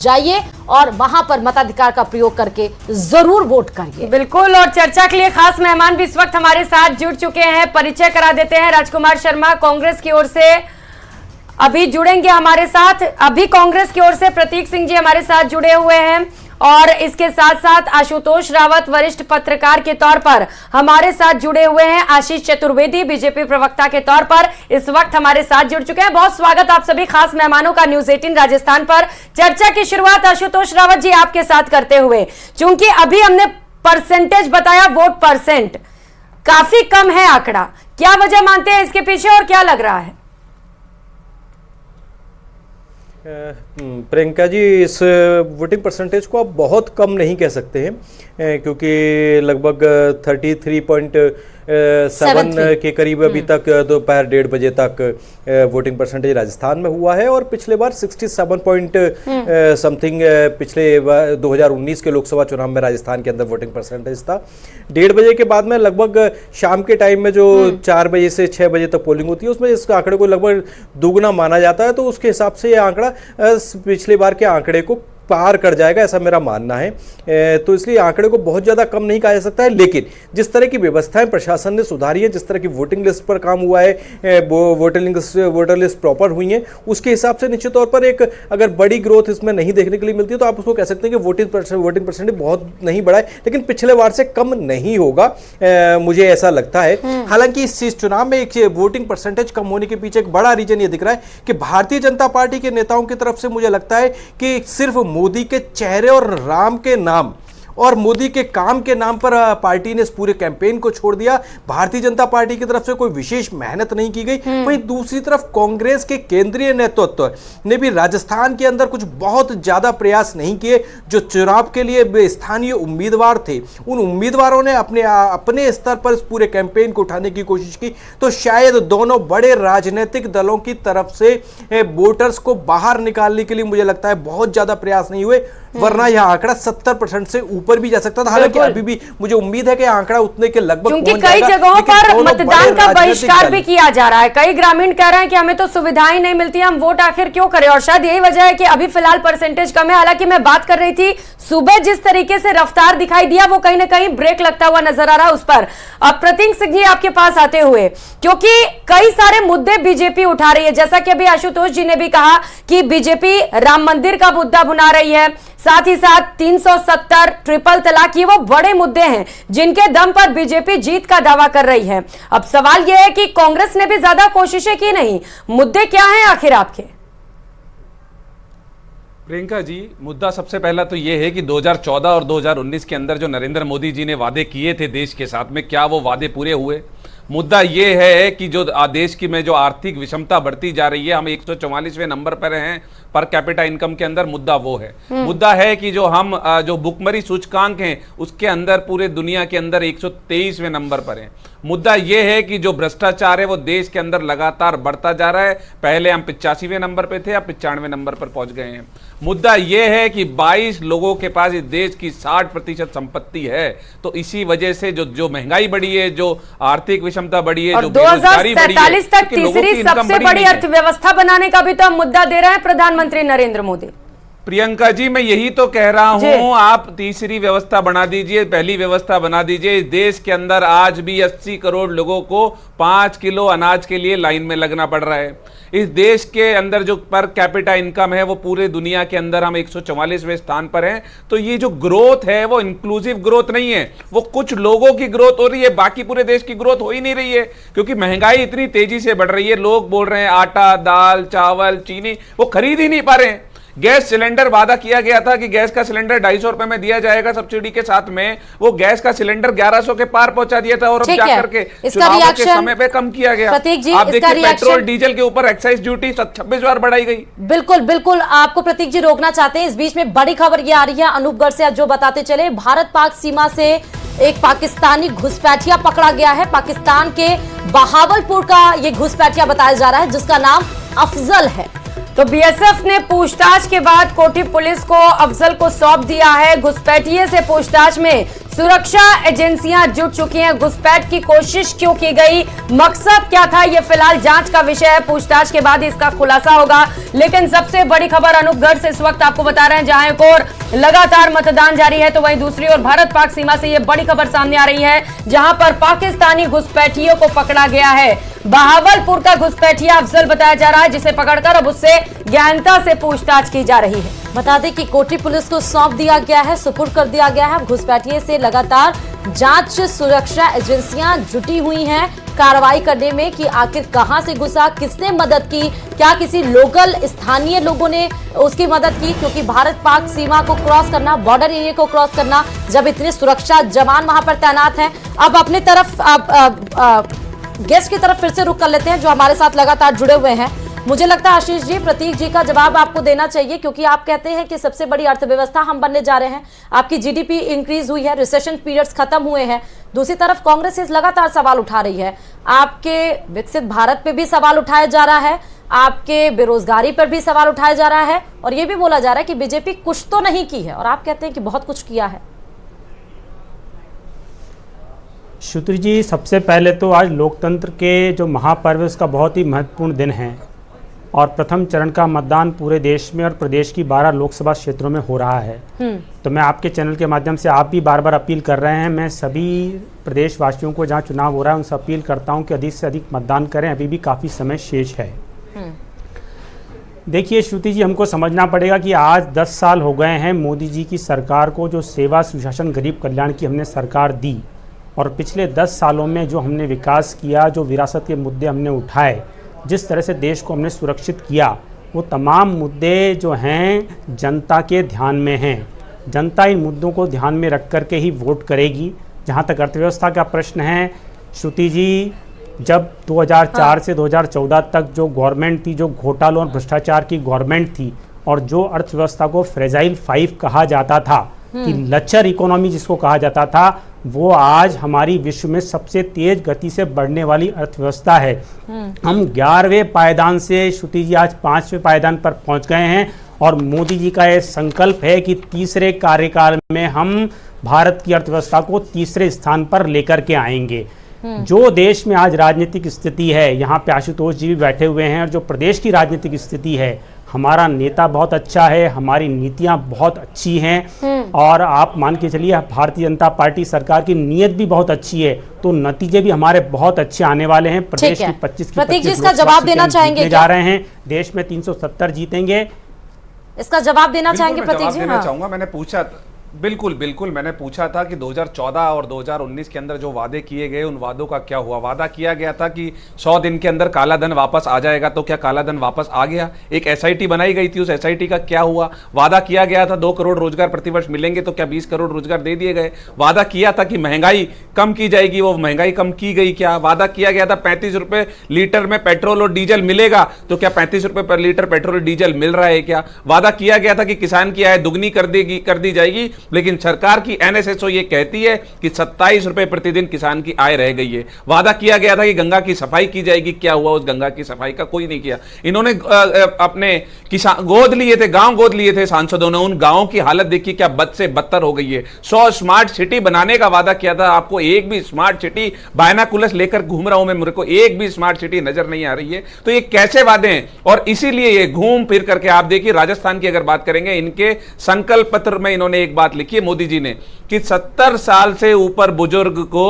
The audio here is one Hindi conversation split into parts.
जाइए और वहां पर मताधिकार का प्रयोग करके जरूर वोट करिए। बिल्कुल, और चर्चा के लिए खास मेहमान भी इस वक्त हमारे साथ जुड़ चुके हैं। परिचय करा देते हैं। राजकुमार शर्मा कांग्रेस की ओर से अभी जुड़ेंगे हमारे साथ। अभी कांग्रेस की ओर से प्रतीक सिंह जी हमारे साथ जुड़े हुए हैं और इसके साथ साथ आशुतोष रावत वरिष्ठ पत्रकार के तौर पर हमारे साथ जुड़े हुए हैं। आशीष चतुर्वेदी बीजेपी प्रवक्ता के तौर पर इस वक्त हमारे साथ जुड़ चुके हैं। बहुत स्वागत आप सभी खास मेहमानों का न्यूज 18 राजस्थान पर। चर्चा की शुरुआत आशुतोष रावत जी आपके साथ करते हुए, चूंकि अभी हमने परसेंटेज बताया, वोट परसेंट काफी कम है आंकड़ा, क्या वजह मानते हैं इसके पीछे और क्या लग रहा है? प्रियंका जी, इस वोटिंग परसेंटेज को आप बहुत कम नहीं कह सकते हैं, क्योंकि लगभग 33.7 के करीब अभी तक दोपहर 1:30 बजे तक वोटिंग परसेंटेज राजस्थान में हुआ है। और पिछले बार 67 पॉइंट समथिंग पिछले 2019 के लोकसभा चुनाव में राजस्थान के अंदर वोटिंग परसेंटेज था। 1:30 बजे के बाद में लगभग शाम के टाइम में जो 4 बजे से 6 बजे तक पोलिंग होती है, उसमें इस आंकड़े को लगभग दुगना माना जाता है। तो उसके हिसाब से ये आंकड़ा पिछले बार के आंकड़े को पार कर जाएगा, ऐसा मेरा मानना है। तो इसलिए आंकड़े को बहुत ज़्यादा कम नहीं कहा जा सकता है। लेकिन जिस तरह की व्यवस्थाएं प्रशासन ने सुधारी है, जिस तरह की वोटिंग लिस्ट पर काम हुआ है, वोटर लिस्ट प्रॉपर हुई है, उसके हिसाब से निश्चित तौर पर एक अगर बड़ी ग्रोथ इसमें नहीं देखने के लिए मिलती है तो आप उसको कह सकते हैं कि वोटिंग परसेंटेज बहुत नहीं बढ़ा है, लेकिन पिछले बार से कम नहीं होगा, मुझे ऐसा लगता है। हालांकि इस चुनाव में एक वोटिंग परसेंटेज कम होने के पीछे एक बड़ा रीजन ये दिख रहा है कि भारतीय जनता पार्टी के नेताओं की तरफ से मुझे लगता है कि सिर्फ मोदी के चेहरे और राम के नाम और मोदी के काम के नाम पर पार्टी ने इस पूरे कैंपेन को छोड़ दिया। भारतीय जनता पार्टी की तरफ से कोई विशेष मेहनत नहीं की गई। वहीं दूसरी तरफ कांग्रेस के केंद्रीय नेतृत्व ने भी राजस्थान के अंदर कुछ बहुत ज्यादा प्रयास नहीं किए। जो चुनाव के लिए स्थानीय उम्मीदवार थे, उन उम्मीदवारों ने अपने स्तर पर इस पूरे कैंपेन को उठाने की कोशिश की। तो शायद दोनों बड़े राजनीतिक दलों की तरफ से वोटर्स को बाहर निकालने के लिए मुझे लगता है बहुत ज्यादा प्रयास नहीं हुए, वरना यह आंकड़ा 70% से ऊपर भी जा सकता था। हालांकि अभी भी मुझे उम्मीद है कि आंकड़ा उतने के लगभग क्योंकि कई जगहों पर मतदान का बहिष्कार भी किया जा रहा है। कई ग्रामीण कह रहे हैं कि हमें तो सुविधाएं नहीं मिलती, हम वोट आखिर क्यों करें, और शायद यही वजह है कि अभी फिलहाल परसेंटेज कम है। हालांकि मैं बात कर रही थी सुबह जिस तरीके से रफ्तार दिखाई दिया, वो कहीं ना कहीं ब्रेक लगता हुआ नजर आ रहा है उस पर। अब प्रतीक सिंह जी आपके पास आते हुए, क्योंकि कई सारे मुद्दे बीजेपी उठा रही है, जैसा कि अभी आशुतोष जी ने भी कहा कि बीजेपी राम मंदिर का मुद्दा बुना रही है, साथ ही साथ 370 ट्रिपल तलाक, ये वो बड़े मुद्दे हैं जिनके दम पर बीजेपी जीत का दावा कर रही है। अब सवाल यह है कि कांग्रेस ने भी ज्यादा कोशिशें की नहीं। मुद्दे क्या हैं आखिर आपके? प्रियंका जी, मुद्दा सबसे पहला तो यह है कि 2014 और 2019 के अंदर जो नरेंद्र मोदी जी ने वादे किए थे देश के साथ में, क्या वो वादे पूरे हुए? मुद्दा यह है कि जो देश की में जो आर्थिक विषमता बढ़ती जा रही है, हम 144वें नंबर पर हैं पर कैपिटा इनकम के अंदर, मुद्दा वो है। मुद्दा है कि जो हम जो भुखमरी सूचकांक हैं उसके अंदर पूरे दुनिया के अंदर 123वें नंबर पर हैं। मुद्दा यह है कि जो भ्रष्टाचार है वो देश के अंदर लगातार बढ़ता जा रहा है। पहले हम 85वें नंबर पे थे, अब 95वें नंबर पर पहुंच गए हैं। मुद्दा यह है कि 22 लोगों के पास इस देश की 60% संपत्ति है। तो इसी वजह से जो महंगाई बढ़ी है, जो आर्थिक विषमता बढ़ी है, जो बेरोजगारी बढ़ी है, 2047 तक तीसरी सबसे बड़ी अर्थव्यवस्था बनाने का भी तो हम मुद्दा दे रहे हैं प्रधानमंत्री नरेंद्र मोदी। प्रियंका जी, मैं यही तो कह रहा हूं, आप तीसरी व्यवस्था बना दीजिए, पहली व्यवस्था बना दीजिए। इस देश के अंदर आज भी 80 करोड़ लोगों को 5 किलो अनाज के लिए लाइन में लगना पड़ रहा है। इस देश के अंदर जो पर कैपिटा इनकम है वो पूरे दुनिया के अंदर हम 144वें स्थान पर हैं। तो ये जो ग्रोथ है वो इंक्लूसिव ग्रोथ नहीं है, वो कुछ लोगों की ग्रोथ हो रही है, बाकी पूरे देश की ग्रोथ हो ही नहीं रही है, क्योंकि महंगाई इतनी तेजी से बढ़ रही है। लोग बोल रहे हैं आटा, दाल, चावल, चीनी वो खरीद ही नहीं पा रहे हैं। गैस सिलेंडर वादा किया गया था कि गैस का सिलेंडर 250 रुपए में दिया जाएगा सब्सिडी के साथ में, वो गैस का सिलेंडर 1100 के पार पहुंचा दिया था और अब जाकर के चुनाव के समय पे कम किया गया। आप देखिए पेट्रोल डीजल के ऊपर एक्साइज ड्यूटी 26 बार बढ़ाई गई। बिल्कुल बिल्कुल, आपको प्रतीक जी रोकना चाहते हैं। इस बीच में बड़ी खबर ये आ रही है अनूपगढ़ से, जो बताते चले, भारत पाक सीमा से एक पाकिस्तानी घुसपैठिया पकड़ा गया है। पाकिस्तान के बहावलपुर का ये घुसपैठिया बताया जा रहा है, जिसका नाम अफजल है। तो बीएसएफ ने पूछताछ के बाद कोठी पुलिस को अफजल को सौंप दिया है। घुसपैठिए से पूछताछ में सुरक्षा एजेंसियां जुट चुकी हैं। घुसपैठ की कोशिश क्यों की गई, मकसद क्या था, यह फिलहाल जांच का विषय है। पूछताछ के बाद इसका खुलासा होगा। लेकिन सबसे बड़ी खबर अनूपगढ़ से इस वक्त आपको बता रहे हैं, जहां एक और लगातार मतदान जारी है तो वहीं दूसरी ओर भारत पाक सीमा से यह बड़ी खबर सामने आ रही है, जहां पर पाकिस्तानी घुसपैठियों को पकड़ा गया है। बहावलपुर का घुसपैठिया अफजल बताया जा रहा है, जिसे पकड़कर अब उससे गहनता से पूछताछ की जा रही है। बता दें कि कोठी पुलिस को सौंप दिया गया है, सुपुर्द कर दिया गया है। घुसपैठिए से लगातार जांच सुरक्षा एजेंसियां जुटी हुई हैं कार्रवाई करने में कि आखिर कहां से घुसा, किसने मदद की, क्या किसी लोकल स्थानीय लोगों ने उसकी मदद की, क्योंकि भारत पाक सीमा को क्रॉस करना, बॉर्डर एरिया को क्रॉस करना, जब इतने सुरक्षा जवान वहां पर तैनात हैं। अब अपनी तरफ गेस्ट की तरफ फिर से रुख कर लेते हैं जो हमारे साथ लगातार जुड़े हुए हैं। मुझे लगता है आशीष जी, प्रतीक जी का जवाब आपको देना चाहिए, क्योंकि आप कहते हैं कि सबसे बड़ी अर्थव्यवस्था हम बनने जा रहे हैं, आपकी जीडीपी इंक्रीज हुई है, रिसेशन पीरियड्स खत्म हुए हैं। दूसरी तरफ कांग्रेस इस लगातार सवाल उठा रही है, आपके विकसित भारत पे भी सवाल उठाया जा रहा है, आपके बेरोजगारी पर भी सवाल उठाया जा रहा है, और यह भी बोला जा रहा है कि बीजेपी कुछ तो नहीं की है, और आप कहते हैं कि बहुत कुछ किया है। श्रुति जी, सबसे पहले तो आज लोकतंत्र के जो महापर्व है उसका बहुत ही महत्वपूर्ण दिन है, और प्रथम चरण का मतदान पूरे देश में और प्रदेश की 12 लोकसभा क्षेत्रों में हो रहा है। तो मैं आपके चैनल के माध्यम से, आप भी बार बार अपील कर रहे हैं, मैं सभी प्रदेशवासियों को जहां चुनाव हो रहा है उनसे अपील करता हूं कि अधिक से अधिक मतदान करें, अभी भी काफ़ी समय शेष है। देखिए श्रुति जी, हमको समझना पड़ेगा कि आज 10 साल हो गए हैं मोदी जी की सरकार को, जो सेवा सुशासन गरीब कल्याण की हमने सरकार दी, और पिछले 10 सालों में जो हमने विकास किया, जो विरासत के मुद्दे हमने उठाए, जिस तरह से देश को हमने सुरक्षित किया, वो तमाम मुद्दे जो हैं जनता के ध्यान में हैं। जनता इन मुद्दों को ध्यान में रख कर के ही वोट करेगी। जहाँ तक अर्थव्यवस्था का प्रश्न है श्रुति जी, जब 2004 से 2014 तक जो गवर्नमेंट थी, जो घोटालों और भ्रष्टाचार की गवर्नमेंट थी, और जो अर्थव्यवस्था को फ्रेजाइल 5 कहा जाता था, कि लचर इकोनॉमी जिसको कहा जाता था, वो आज हमारी विश्व में सबसे तेज गति से बढ़ने वाली अर्थव्यवस्था है। हम 11वें पायदान से श्रुति जी आज 5वें पायदान पर पहुंच गए हैं, और मोदी जी का ये संकल्प है कि तीसरे कार्यकाल में हम भारत की अर्थव्यवस्था को तीसरे स्थान पर लेकर के आएंगे। जो देश में आज राजनीतिक स्थिति है, यहाँ पे आशुतोष जी भी बैठे हुए हैं, और जो प्रदेश की राजनीतिक स्थिति है, हमारा नेता बहुत अच्छा है, हमारी नीतियां बहुत अच्छी हैं, और आप मान के चलिए भारतीय जनता पार्टी सरकार की नीयत भी बहुत अच्छी है, तो नतीजे भी हमारे बहुत अच्छे आने वाले हैं। प्रदेश की 25 प्रतीक जी इसका जवाब देना चाहेंगे, जा रहे हैं, देश में 370 जीतेंगे, इसका जवाब देना चाहेंगे प्रतीक जी? देना चाहूंगा। मैंने पूछा, बिल्कुल मैंने पूछा था कि 2014 और 2019 के अंदर जो वादे किए गए, उन वादों का क्या हुआ। वादा किया गया था कि 100 दिन के अंदर काला धन वापस आ जाएगा, तो क्या काला धन वापस आ गया? एक एसआईटी बनाई गई थी, उस एसआईटी का क्या हुआ? वादा किया गया था 2 करोड़ रोजगार प्रतिवर्ष मिलेंगे, तो क्या 20 करोड़ रोजगार दे दिए गए? वादा किया था कि महंगाई कम की जाएगी, वो महंगाई कम की गई क्या? वादा किया गया था 35 रुपए लीटर में पेट्रोल और डीजल मिलेगा, तो क्या 35 रुपए पर लीटर पेट्रोल डीजल मिल रहा है क्या? वादा किया गया था कि किसान की आय दुगनी कर दी जाएगी, लेकिन सरकार की एनएसएसओ ये कहती है कि 27 रुपए प्रतिदिन किसान की आय रह गई है। वादा किया गया था कि गंगा की सफाई की जाएगी, क्या हुआ उस गंगा की सफाई का? कोई नहीं किया। इन्होंने अपने किसान गोद लिए थे, गांव गोद लिए थे सांसदों ने, उन गांवों की हालत देखिए क्या बद से बदतर हो गई है। 100 स्मार्ट सिटी बनाने का वादा किया था, आपको एक भी स्मार्ट सिटी, बायनाकुलस लेकर घूम रहा हूं मैं, मेरे को एक भी स्मार्ट सिटी नजर नहीं आ रही है। तो ये कैसे वादे हैं? और इसीलिए ये घूम फिर करके आप देखिए, राजस्थान की अगर बात करेंगे, इनके संकल्प पत्र में इन्होंने एक बात लिखी है मोदी जी ने, कि 70 साल से ऊपर बुजुर्ग को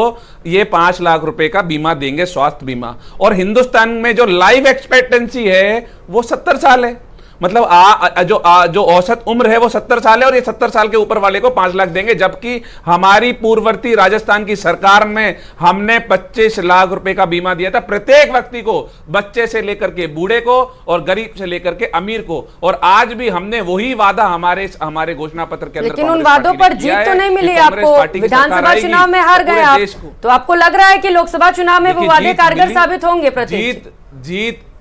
ये 5 लाख रुपए का बीमा देंगे, स्वास्थ्य बीमा। और हिंदुस्तान में जो लाइफ एक्सपेक्टेंसी है वो 70 साल है, मतलब जो औसत उम्र है वो 70 साल है, और ये 70 साल के ऊपर वाले को 5 लाख देंगे। जबकि हमारी पूर्ववर्ती राजस्थान की सरकार में हमने 25 लाख रुपए का बीमा दिया था प्रत्येक व्यक्ति को, बच्चे से लेकर के बूढ़े को और गरीब से लेकर के अमीर को। और आज भी हमने वही वादा हमारे घोषणा पत्र के अंदर, लेकिन उन वादों पर जीत तो नहीं मिली आपको। विधानसभा चुनाव में हार गए आप, तो आपको लग रहा है कि लोकसभा चुनाव में वो वादे कारगर साबित होंगे? प्रतीक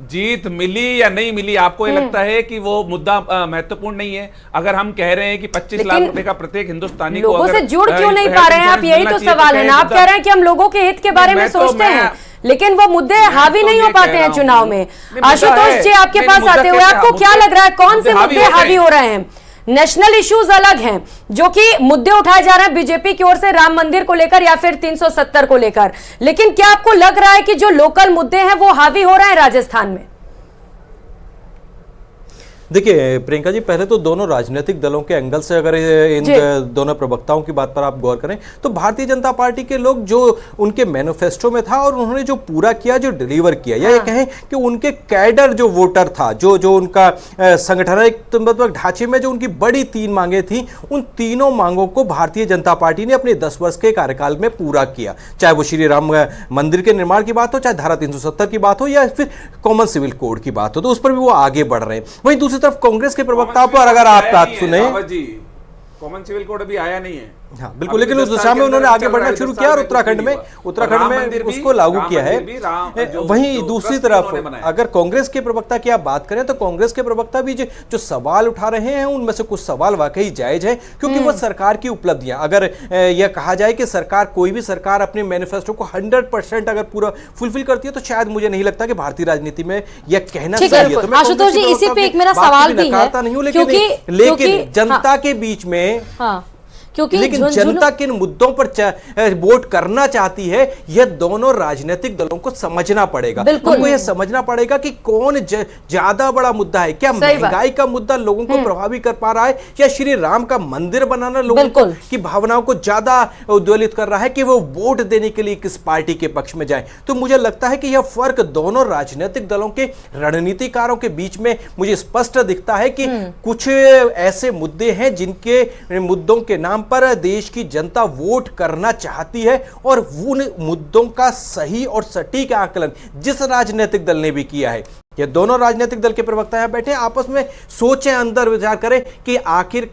जीत मिली या नहीं मिली, आपको ये लगता है कि वो मुद्दा महत्वपूर्ण नहीं है? अगर हम कह रहे हैं कि 25 लाख रुपए का प्रत्येक हिंदुस्तानी को लोगों से जुड़ क्यों नहीं पा रहे हैं आप? यही तो सवाल है ना। आप कह रहे हैं कि हम लोगों के हित के बारे में सोचते हैं, लेकिन वो मुद्दे हावी तो नहीं ये हो पाते कह हैं रहा चुनाव हूं। में। नहीं, मुद्दा आशुतोष है। जी आपके नहीं, पास मुद्दा आते हुए कैसे- आपको क्या लग रहा है, कौन से मुद्दे हावी हो रहे हैं? नेशनल इश्यूज अलग हैं, जो कि मुद्दे उठाए जा रहे हैं बीजेपी की ओर से राम मंदिर को लेकर या फिर 370 को लेकर, लेकिन क्या आपको लग रहा है कि जो लोकल मुद्दे हैं वो हावी हो रहे हैं राजस्थान में? देखिए प्रियंका जी, पहले तो दोनों राजनीतिक दलों के एंगल से अगर इन दोनों प्रवक्ताओं की बात पर आप गौर करें तो भारतीय जनता पार्टी के लोग जो उनके मैनिफेस्टो में था और उन्होंने जो पूरा किया, जो डिलीवर किया, या ये कहें कि उनके कैडर जो वोटर था, जो उनका संगठनात्मक ढांचे में जो उनकी बड़ी 3 मांगे थी, उन तीनों मांगों को भारतीय जनता पार्टी ने अपने 10 वर्ष के कार्यकाल में पूरा किया। चाहे वो श्री राम मंदिर के निर्माण की बात हो, चाहे धारा 370 की बात हो, या फिर कॉमन सिविल कोड की बात हो, तो उस पर भी वो आगे बढ़ रहे हैं। वहीं दूसरी तरफ कांग्रेस के प्रवक्ता पर अगर आप बात सुने, कॉमन सिविल कोड अभी आया नहीं है। हाँ बिल्कुल, लेकिन उस दिशा में उन्होंने आगे बढ़ना शुरू किया और उत्तराखंड में उसको लागू किया है। वहीं दूसरी तरफ अगर कांग्रेस के प्रवक्ता की आप बात करें तो कांग्रेस के प्रवक्ता भी जो सवाल उठा रहे हैं उनमें से कुछ सवाल वाकई जायज है, क्योंकि वो सरकार की उपलब्धियां, अगर यह कहा जाए कि सरकार, कोई भी सरकार अपने मैनिफेस्टो को 100% अगर पूरा फुलफिल करती है तो शायद मुझे नहीं लगता कि भारतीय राजनीति में यह कहना सही है। तो आशुतोष जी, इसी पे एक मेरा सवाल भी है, लेकिन जनता के बीच में, लेकिन जनता किन मुद्दों पर वोट करना चाहती है, यह दोनों राजनीतिक दलों को समझना पड़ेगा। हमको यह समझना पड़ेगा कि कौन ज्यादा बड़ा मुद्दा है। क्या महंगाई का मुद्दा लोगों को प्रभावित कर पा रहा है, या श्री राम का मंदिर बनाना लोगों की भावनाओं को ज्यादा उद्वेलित कर रहा है कि वो वोट देने के लिए किस पार्टी के पक्ष में जाए? तो मुझे लगता है कि यह फर्क दोनों राजनीतिक दलों के रणनीतिकारों के बीच में मुझे स्पष्ट दिखता है कि कुछ ऐसे मुद्दे हैं जिनके मुद्दों के नाम पर देश की जनता वोट करना चाहती है, और उन मुद्दों का सही और सटीक आकलन जिस राजनीतिक दल ने भी किया है। ये दोनों राजनीतिक दल के प्रवक्ता यहां बैठे आपस में सोचें, अंदर विचार करें कि आखिरकार